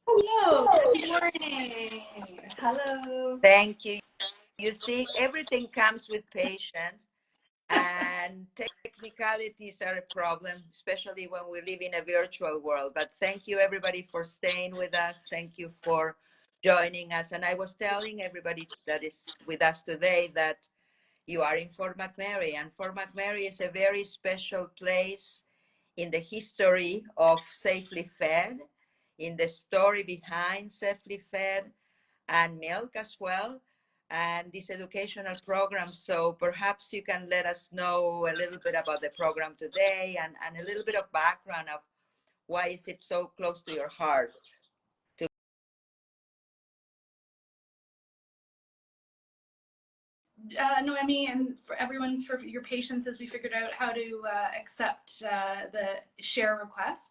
Hello, good morning. Hello. Thank you. You see, everything comes with patience, and technicalities are a problem, especially when we live in a virtual world. But thank you, everybody, for staying with us. Thank you for joining us. And I was telling everybody that is with us today that you are in Fort McMurray, and Fort McMurray is a very special place in the history of Safelyfed, in the story behind Safelyfed, and milk as well, and this educational program. So perhaps you can let us know a little bit about the program today, and a little bit of background of why is it so close to your heart. Noemi, and for your patience as we figured out how to accept the share request.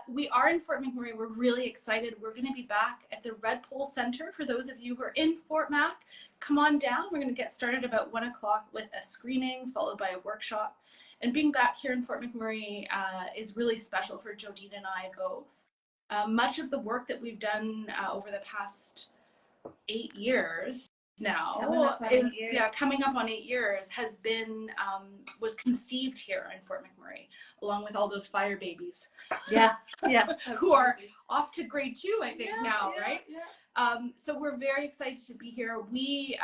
We are in Fort McMurray. We're really excited. We're going to be back at the Red Pole Center. For those of you who are in Fort Mac, come on down. We're going to get started about 1 o'clock with a screening followed by a workshop. And being back here in Fort McMurray is really special for Jodine and I both. Much of the work that we've done over the past 8 years now coming up on 8 years has been was conceived here in Fort McMurray, along with all those fire babies who are off to grade 2 I think now, right? So we're very excited to be here. We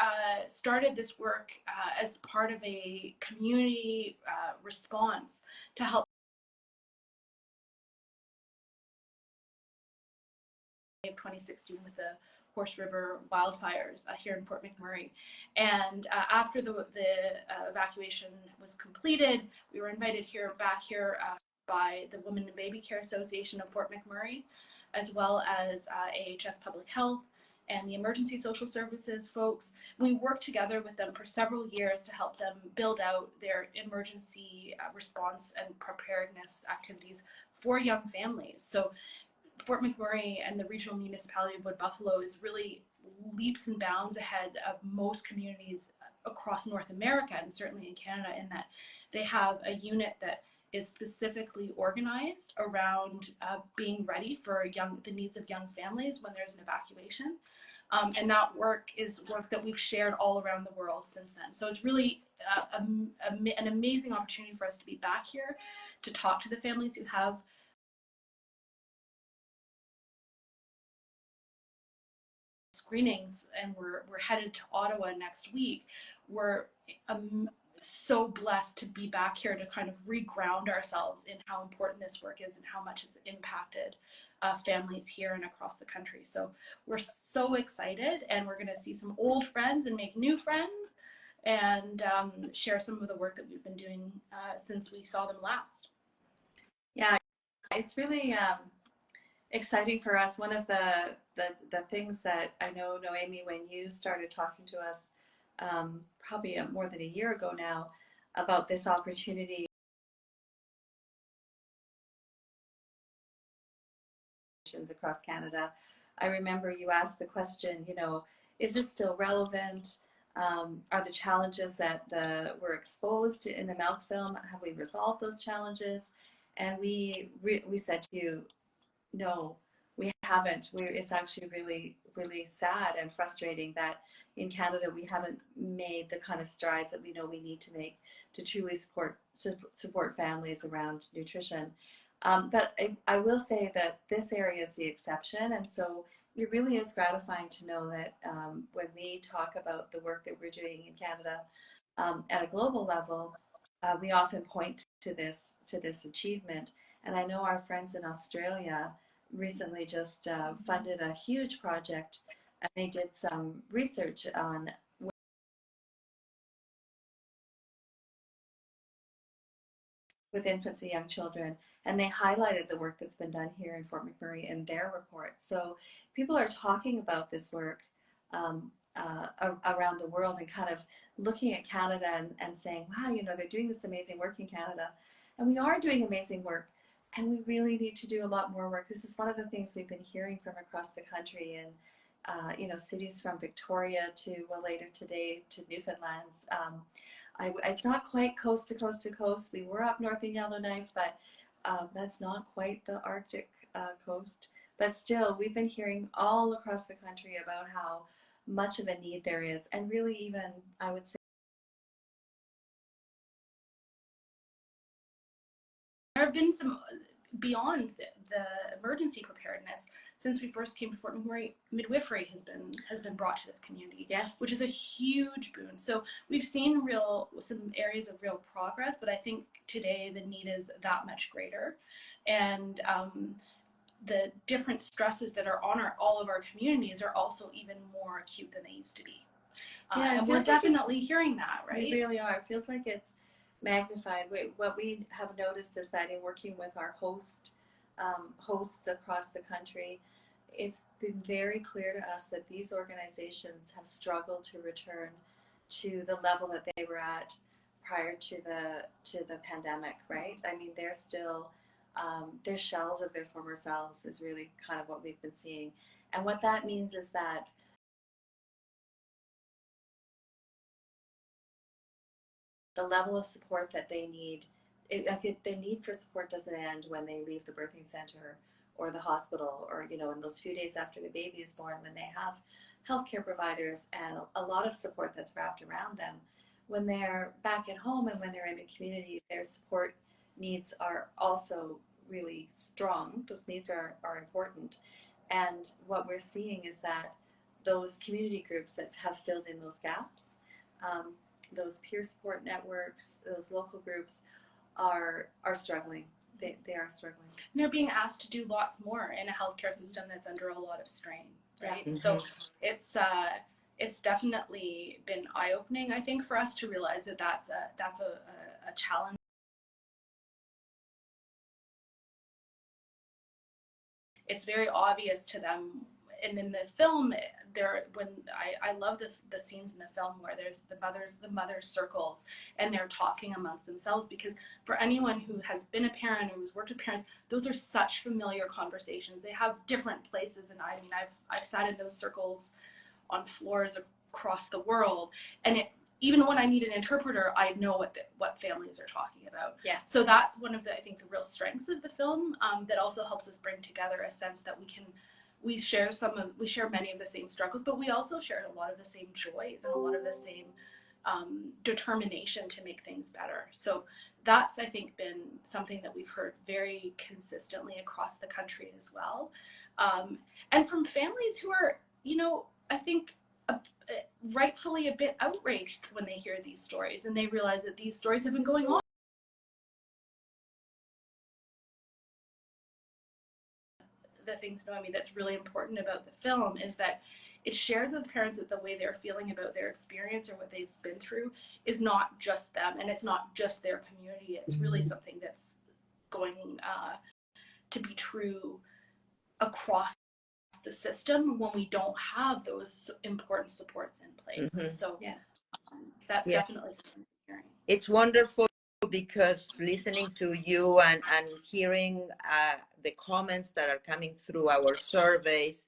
started this work as part of a community response to help 2016 with the Horse River wildfires here in Fort McMurray. And after the evacuation was completed, we were invited back here by the Women and Baby Care Association of Fort McMurray, as well as AHS Public Health and the Emergency Social Services folks. We worked together with them for several years to help them build out their emergency response and preparedness activities for young families. So Fort McMurray and the regional municipality of Wood Buffalo is really leaps and bounds ahead of most communities across North America, and certainly in Canada, in that they have a unit that is specifically organized around being ready for the needs of young families when there's an evacuation. And that work is work that we've shared all around the world since then. So it's really an amazing opportunity for us to be back here to talk to the families who have screenings, and we're headed to Ottawa next week. We're so blessed to be back here to kind of reground ourselves in how important this work is and how much it's impacted families here and across the country. So we're so excited, and we're going to see some old friends and make new friends, and share some of the work that we've been doing since we saw them last. Yeah, it's really exciting for us. One of the things that I know, Noemi, when you started talking to us probably more than a year ago now about this opportunity across Canada, I remember you asked the question, is this still relevant? Are the challenges that were exposed in the milk film, have we resolved those challenges? And we said to you, no, we haven't. It's actually really, really sad and frustrating that in Canada we haven't made the kind of strides that we know we need to make to truly support families around nutrition. But I will say that this area is the exception, and so it really is gratifying to know that when we talk about the work that we're doing in Canada at a global level, we often point to this achievement. And I know our friends in Australia recently just funded a huge project, and they did some research on with infants and young children, and they highlighted the work that's been done here in Fort McMurray in their report. So people are talking about this work around the world and kind of looking at Canada and saying, wow, they're doing this amazing work in Canada. And we are doing amazing work, and we really need to do a lot more work. This is one of the things we've been hearing from across the country in cities from Victoria to, well, later today to Newfoundlands. It's not quite coast to coast to coast. We were up north in Yellowknife, but that's not quite the Arctic coast. but still, we've been hearing all across the country about how much of a need there is, and really even, I would say, there have been some beyond the emergency preparedness. Since we first came to Fort McMurray, midwifery has been brought to this community, yes, which is a huge boon. So we've seen some areas of real progress, but I think today the need is that much greater, and the different stresses that are on all of our communities are also even more acute than they used to be. Yeah, and we're definitely hearing that, right? We really are. It feels like it's magnified. What we have noticed is that in working with our hosts across the country, it's been very clear to us that these organizations have struggled to return to the level that they were at prior to the pandemic, right? I mean, they're still they're shells of their former selves is really kind of what we've been seeing. And what that means is that the level of support that they need, the need for support doesn't end when they leave the birthing center or the hospital, or in those few days after the baby is born, when they have healthcare providers and a lot of support that's wrapped around them. When they're back at home and when they're in the community, their support needs are also really strong. Those needs are important. And what we're seeing is that those community groups that have filled in those gaps, those peer support networks, those local groups are struggling. They are struggling. And they're being asked to do lots more in a healthcare system that's under a lot of strain, right? Yeah. So it's definitely been eye-opening, I think, for us to realize that that's a challenge. It's very obvious to them, and in the film, I love the scenes in the film where there's the mothers circles and they're talking amongst themselves, because for anyone who has been a parent or who's worked with parents, those are such familiar conversations. They have different places, and I mean, I've sat in those circles on floors across the world, and even when I need an interpreter, I know what families are talking about. Yeah. So that's one of the, I think, the real strengths of the film, that also helps us bring together a sense that we share many of the same struggles, but we also share a lot of the same joys and a lot of the same determination to make things better. So that's, I think, been something that we've heard very consistently across the country as well, and from families who are, I think, rightfully a bit outraged when they hear these stories and they realize that these stories have been going on. The things, Noemi, that's really important about the film is that it shares with parents that the way they're feeling about their experience or what they've been through is not just them, and it's not just their community. It's really something that's going to be true across the system when we don't have those important supports in place. Mm-hmm. So that's definitely something I'm hearing. It's wonderful because listening to you and hearing the comments that are coming through our surveys,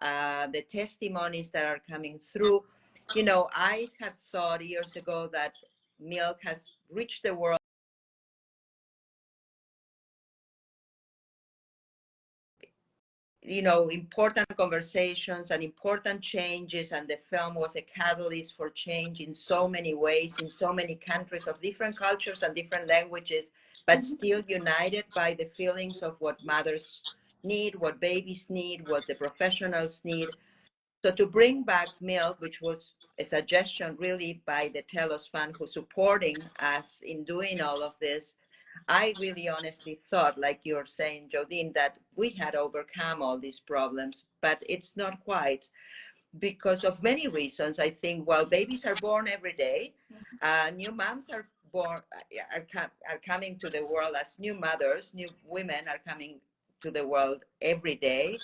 the testimonies that are coming through, I had thought years ago that milk has reached the world important conversations and important changes, and the film was a catalyst for change in so many ways, in so many countries of different cultures and different languages, but still united by the feelings of what mothers need, what babies need, what the professionals need. So to bring back milk, which was a suggestion really by the Telos Fund, who's supporting us in doing all of this, I really honestly thought, like you're saying, Jodine, that we had overcome all these problems, but it's not quite, because of many reasons. I think, well, babies are born every day. New moms are born, are coming to the world as new mothers. New women are coming to the world every day.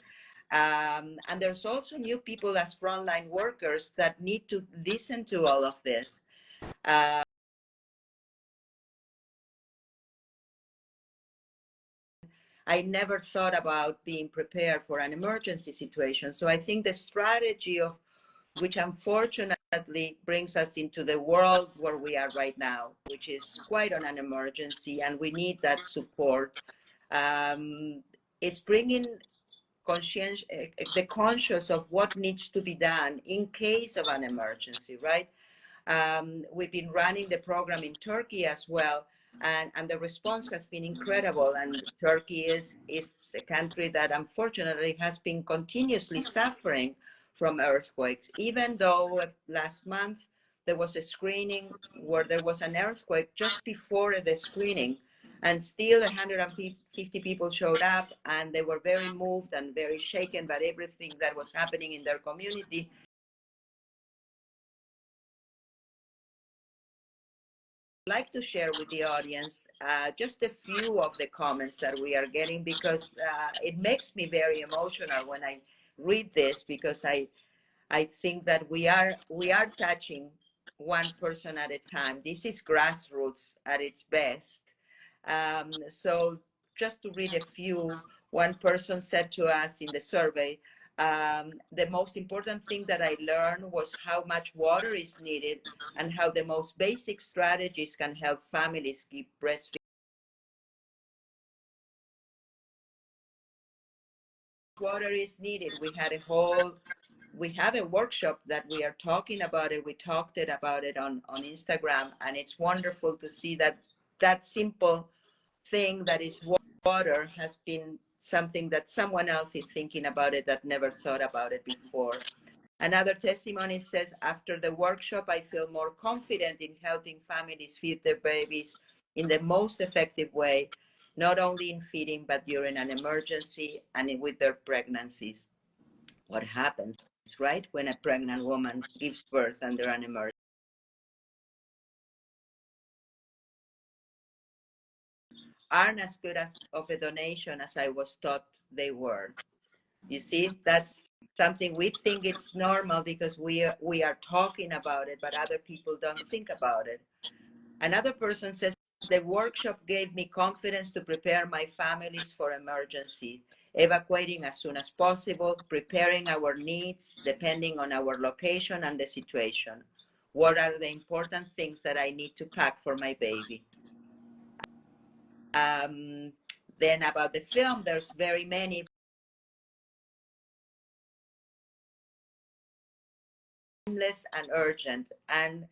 And there's also new people as frontline workers that need to listen to all of this. I never thought about being prepared for an emergency situation. So I think the strategy of which unfortunately brings us into the world where we are right now, which is quite on an emergency, and we need that support. It's bringing the conscious of what needs to be done in case of an emergency, right? We've been running the program in Turkey as well, and the response has been incredible. And Turkey is a country that unfortunately has been continuously suffering from earthquakes, even though last month there was a screening where there was an earthquake just before the screening, and still 150 people showed up, and they were very moved and very shaken by everything that was happening in their community. Like to share with the audience just a few of the comments that we are getting, because it makes me very emotional when I read this, because I think that we are touching one person at a time. This is grassroots at its best. So just to read a few, one person said to us in the survey, the most important thing that I learned was how much water is needed and how the most basic strategies can help families keep breastfeeding. Water is needed. We have a workshop that we are talking about it. We talked about it on Instagram, and it's wonderful to see that simple thing that is water has been something that someone else is thinking about it that never thought about it before. Another testimony says, after the workshop, I feel more confident in helping families feed their babies in the most effective way, not only in feeding, but during an emergency and with their pregnancies. What happens, right, when a pregnant woman gives birth under an emergency? Aren't as good of a donation as I was taught they were. You see, that's something we think it's normal because we are talking about it, but other people don't think about it. Another person says, the workshop gave me confidence to prepare my families for emergency, evacuating as soon as possible, preparing our needs depending on our location and the situation. What are the important things that I need to pack for my baby? Then about the film, there's very many. Timeless and urgent, and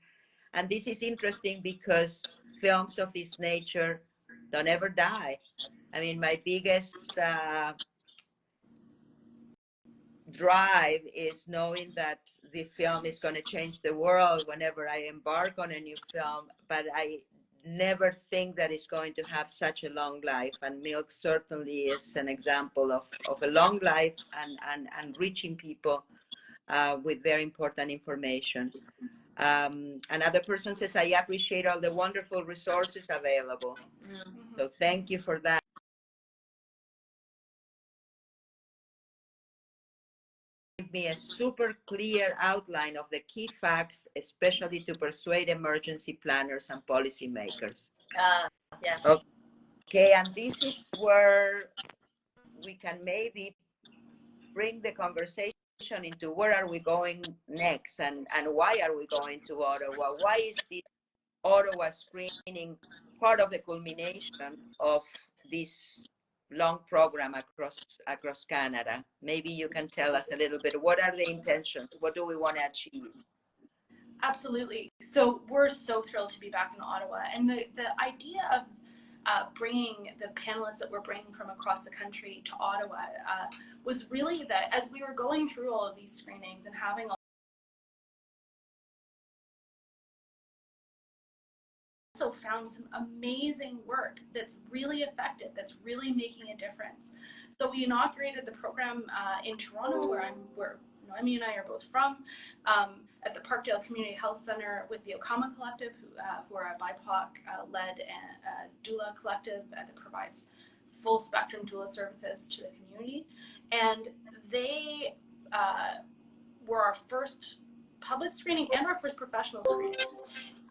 this is interesting because films of this nature don't ever die. I mean, my biggest drive is knowing that the film is going to change the world whenever I embark on a new film, but I never think that it's going to have such a long life, and milk certainly is an example of a long life and reaching people with very important information. Another person says, I appreciate all the wonderful resources available. So thank you for that. Give me a super clear outline of the key facts, especially to persuade emergency planners and policymakers. Yes. Okay, and this is where we can maybe bring the conversation into where are we going next, and why are we going to Ottawa? Why is this Ottawa screening part of the culmination of this long program across Canada? Maybe you can tell us a little bit, what are the intentions? What do we want to achieve? Absolutely. So we're so thrilled to be back in Ottawa, and the idea of bringing the panelists that we're bringing from across the country to Ottawa was really that as we were going through all of these screenings and having also found some amazing work that's really effective, that's really making a difference. So we inaugurated the program in Toronto, where Noemi and I are both from, at the Parkdale Community Health Center with the Okama Collective, who are a BIPOC-led doula collective that provides full spectrum doula services to the community. And they were our first public screening and our first professional screening.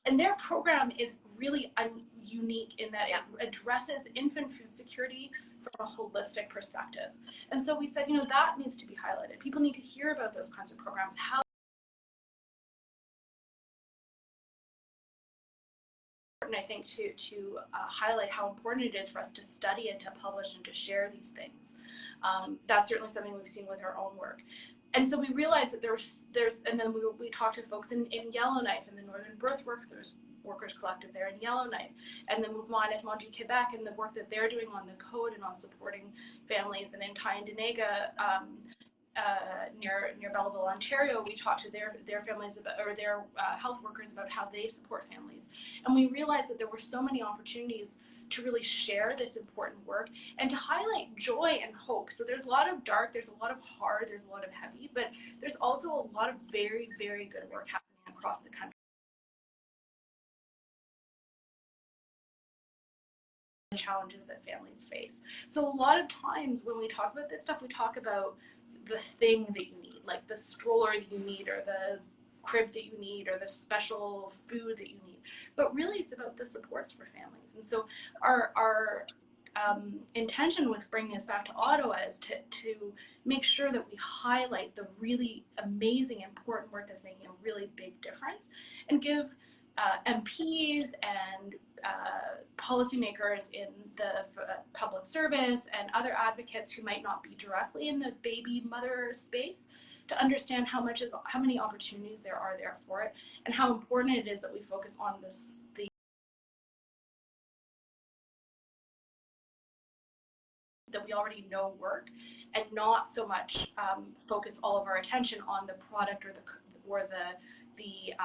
And their program is really unique in that it addresses infant food security from a holistic perspective. And so we said, that needs to be highlighted. People need to hear about those kinds of programs, how important, I think, to highlight how important it is for us to study and to publish and to share these things. That's certainly something we've seen with our own work. And so we realized that there's and then we talked to folks in Yellowknife, in the Northern Birth Workers Collective there in Yellowknife, and then move on at Montreal, Quebec, and the work that they're doing on the code and on supporting families. And in Tyendinaga, near Belleville, Ontario, we talked to their families about, or their health workers about how they support families. And we realized that there were so many opportunities to really share this important work and to highlight joy and hope. So there's a lot of dark, there's a lot of hard, there's a lot of heavy, but there's also a lot of very, very good work happening across the country. Challenges that families face. So a lot of times when we talk about this stuff, we talk about the thing that you need, like the stroller that you need, or the crib that you need, or the special food that you need. But really, it's about the supports for families. And so our intention with bringing us back to Ottawa is to make sure that we highlight the really amazing, important work that's making a really big difference, and give MPs and policymakers in the public service and other advocates who might not be directly in the baby mother space to understand how many opportunities there are there for it, and how important it is that we focus on the that we already know work, and not so much focus all of our attention on the product or the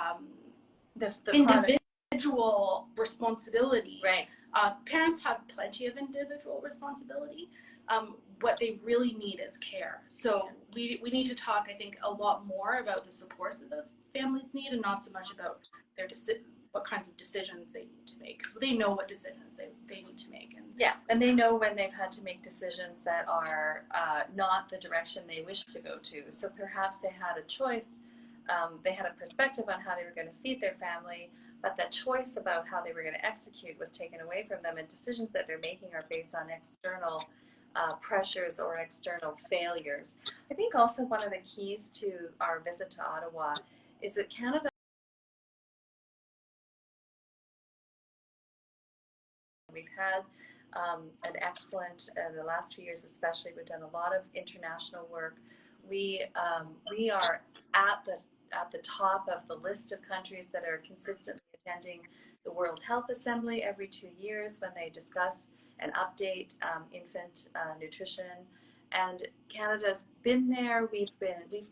individual responsibility. Right. Parents have plenty of individual responsibility. What they really need is care. So we need to talk, I think, a lot more about the supports that those families need, and not so much about what kinds of decisions they need to make. So they know what decisions they need to make. And they know when they've had to make decisions that are not the direction they wish to go to. So perhaps they had a choice, they had a perspective on how they were going to feed their family, but that choice about how they were going to execute was taken away from them, and decisions that they're making are based on external pressures or external failures. I think also one of the keys to our visit to Ottawa is that Canada, we've had an excellent, the last few years especially, we've done a lot of international work. We are at the top of the list of countries that are consistently attending the World Health Assembly every 2 years when they discuss and update infant nutrition. And Canada's been there. We've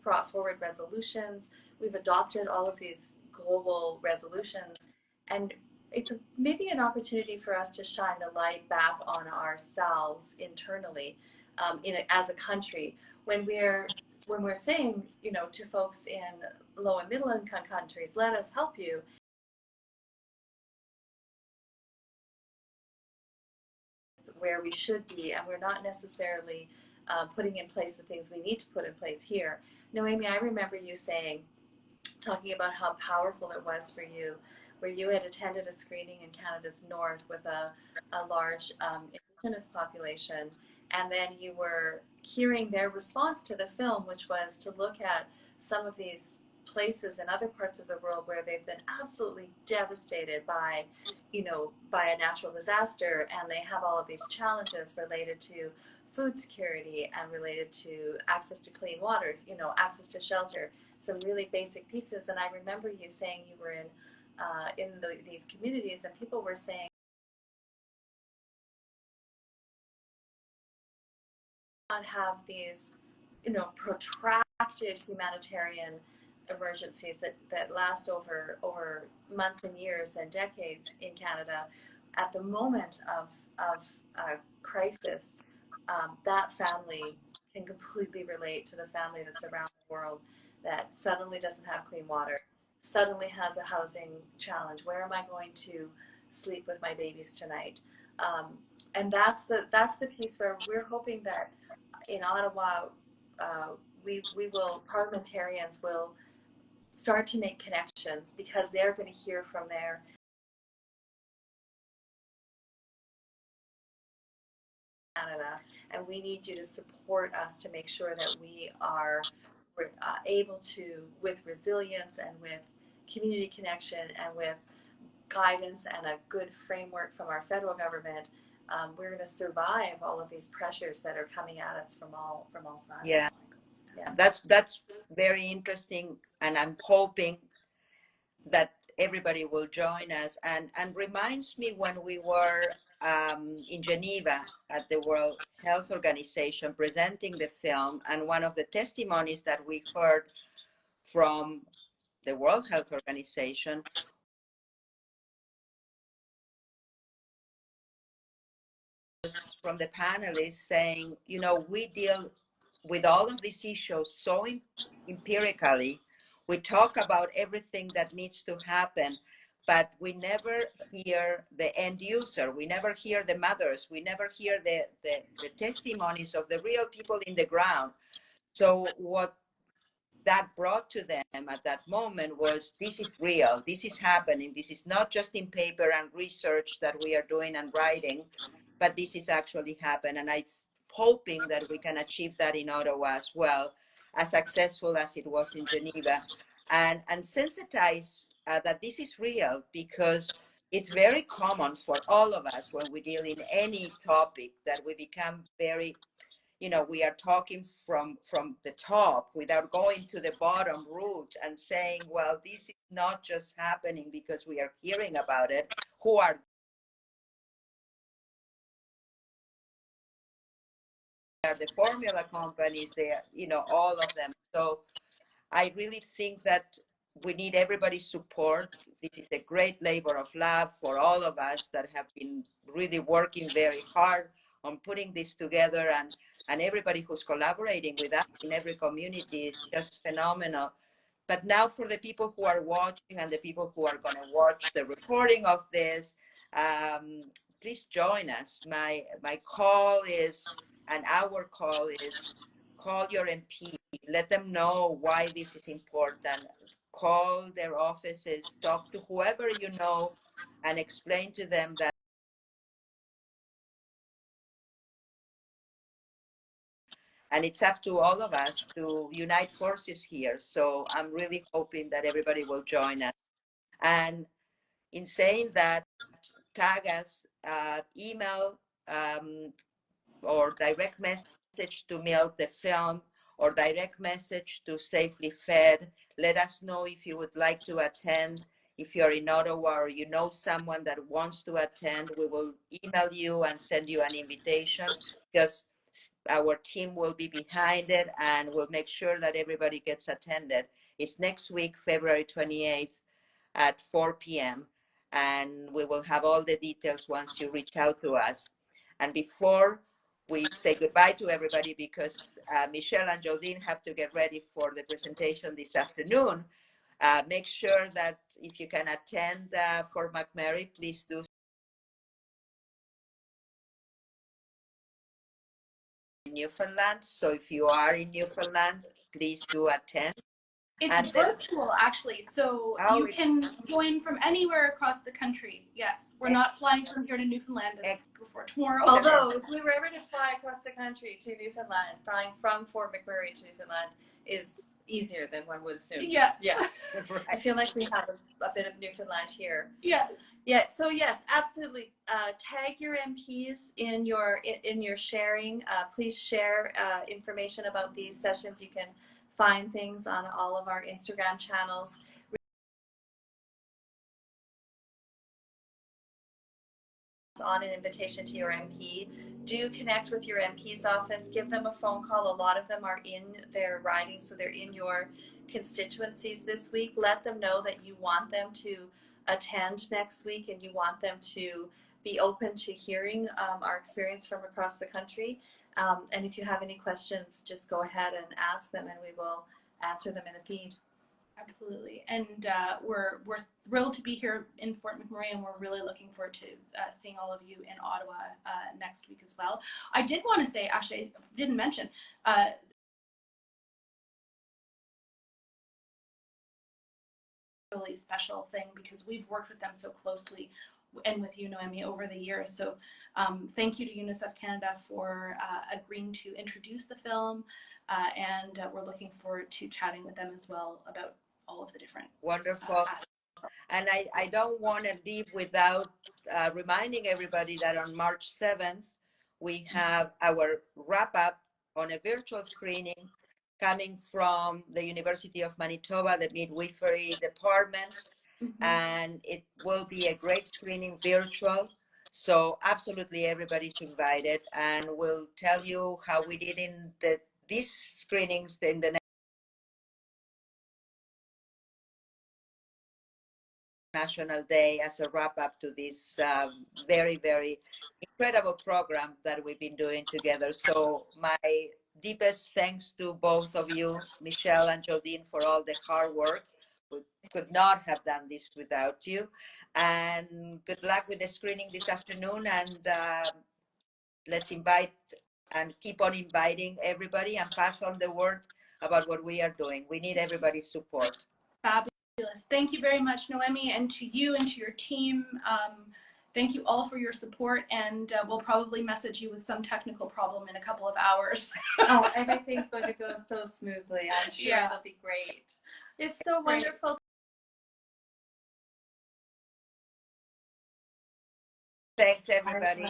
brought forward resolutions. We've adopted all of these global resolutions, and it's maybe an opportunity for us to shine a light back on ourselves internally, as a country, when we're saying, to folks in low and middle income countries, let us help you. Where we should be, and we're not necessarily putting in place the things we need to put in place here. Noemi, I remember you talking about how powerful it was for you, where you had attended a screening in Canada's North with a large Indigenous population, and then you were hearing their response to the film, which was to look at some of these places in other parts of the world where they've been absolutely devastated by a natural disaster, and they have all of these challenges related to food security and related to access to clean water, access to shelter, some really basic pieces. And I remember you saying you were in these communities, and people were saying, not have these, protracted humanitarian emergencies that last over months and years and decades in Canada. At the moment of crisis, that family can completely relate to the family that's around the world that suddenly doesn't have clean water, suddenly has a housing challenge. Where am I going to sleep with my babies tonight? And that's the piece where we're hoping that in Ottawa, parliamentarians will start to make connections, because they're going to hear from their Canada, and we need you to support us to make sure that we are able to, with resilience and with community connection and with guidance and a good framework from our federal government, we're going to survive all of these pressures that are coming at us from all sides. Yeah, yeah. That's very interesting, and I'm hoping that everybody will join us. And reminds me when we were in Geneva at the World Health Organization presenting the film, and one of the testimonies that we heard from the World Health Organization was from the panelists saying, you know, we deal with all of these issues so empirically. We talk about everything that needs to happen, but we never hear the end user. We never hear the mothers. We never hear the testimonies of the real people in the ground. So what that brought to them at that moment was, this is real, this is happening, this is not just in paper and research that we are doing and writing, but this is actually happening. And I'm hoping that we can achieve that in Ottawa as well, as successful as it was in Geneva, and sensitize that this is real, because it's very common for all of us when we deal in any topic that we become very, you know, we are talking from the top without going to the bottom root and saying, well, this is not just happening because we are hearing about it. Who are the formula companies? They are, you know, all of them. So I really think that we need everybody's support. This is a great labor of love for all of us that have been really working very hard on putting this together, and everybody who's collaborating with us in every community is just phenomenal. But now for the people who are watching and the people who are going to watch the recording of this, please join us. My call is, and our call is, call your MP. Let them know why this is important. Call their offices, talk to whoever you know, and explain to them that. And it's up to all of us to unite forces here. So I'm really hoping that everybody will join us. And in saying that, tag us, email or direct message to Milk the Film, or direct message to Safelyfed. Let us know if you would like to attend. If you're in Ottawa or you know someone that wants to attend, we will email you and send you an invitation. Just our team will be behind it, and we'll make sure that everybody gets attended. It's next week, February 28th at 4 p.m. And we will have all the details once you reach out to us. And before we say goodbye to everybody, because Michelle and Jodine have to get ready for the presentation this afternoon, make sure that if you can attend for McMurray, please do. Newfoundland. So if you are in Newfoundland, please do attend. It's And virtual, actually, so you can join from anywhere across the country. Yes, we're not flying from here to Newfoundland before tomorrow. Although, if we were ever to fly across the country to Newfoundland, flying from Fort McMurray to Newfoundland is easier than one would assume. Yes. Yeah. I feel like we have a bit of Newfoundland here. Yes. Yeah. So yes, absolutely. Tag your MPs in your sharing. Please share information about these sessions. You can find things on all of our Instagram channels. On an invitation to your MP. Do connect with your MP's office. Give them a phone call. A lot of them are in their riding, so they're in your constituencies this week. Let them know that you want them to attend next week, and you want them to be open to hearing our experience from across the country. And if you have any questions, just go ahead and ask them, and we will answer them in the feed. Absolutely, and we're thrilled to be here in Fort McMurray, and we're really looking forward to seeing all of you in Ottawa next week as well. I did want to say, actually, I didn't mention, really special thing, because we've worked with them so closely and with you, Noemi, over the years. So thank you to UNICEF Canada for agreeing to introduce the film, and we're looking forward to chatting with them as well about all of the different wonderful. And I don't want to leave without reminding everybody that on March 7th, we have our wrap up on a virtual screening coming from the University of Manitoba, the midwifery department, and it will be a great screening virtual. So absolutely everybody's invited, and we'll tell you how we did in these screenings in the National Day as a wrap up to this very, very incredible program that we've been doing together. So my deepest thanks to both of you, Michelle and Jodine, for all the hard work. We could not have done this without you. And good luck with the screening this afternoon. And let's invite and keep on inviting everybody and pass on the word about what we are doing. We need everybody's support. Fabulous. Thank you very much, Noemi, and to you and to your team. Thank you all for your support, and we'll probably message you with some technical problem in a couple of hours. Oh, everything's going to go so smoothly. I'm sure Yeah. it'll be great. It's so Great. wonderful. Thanks, everybody.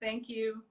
Thank you.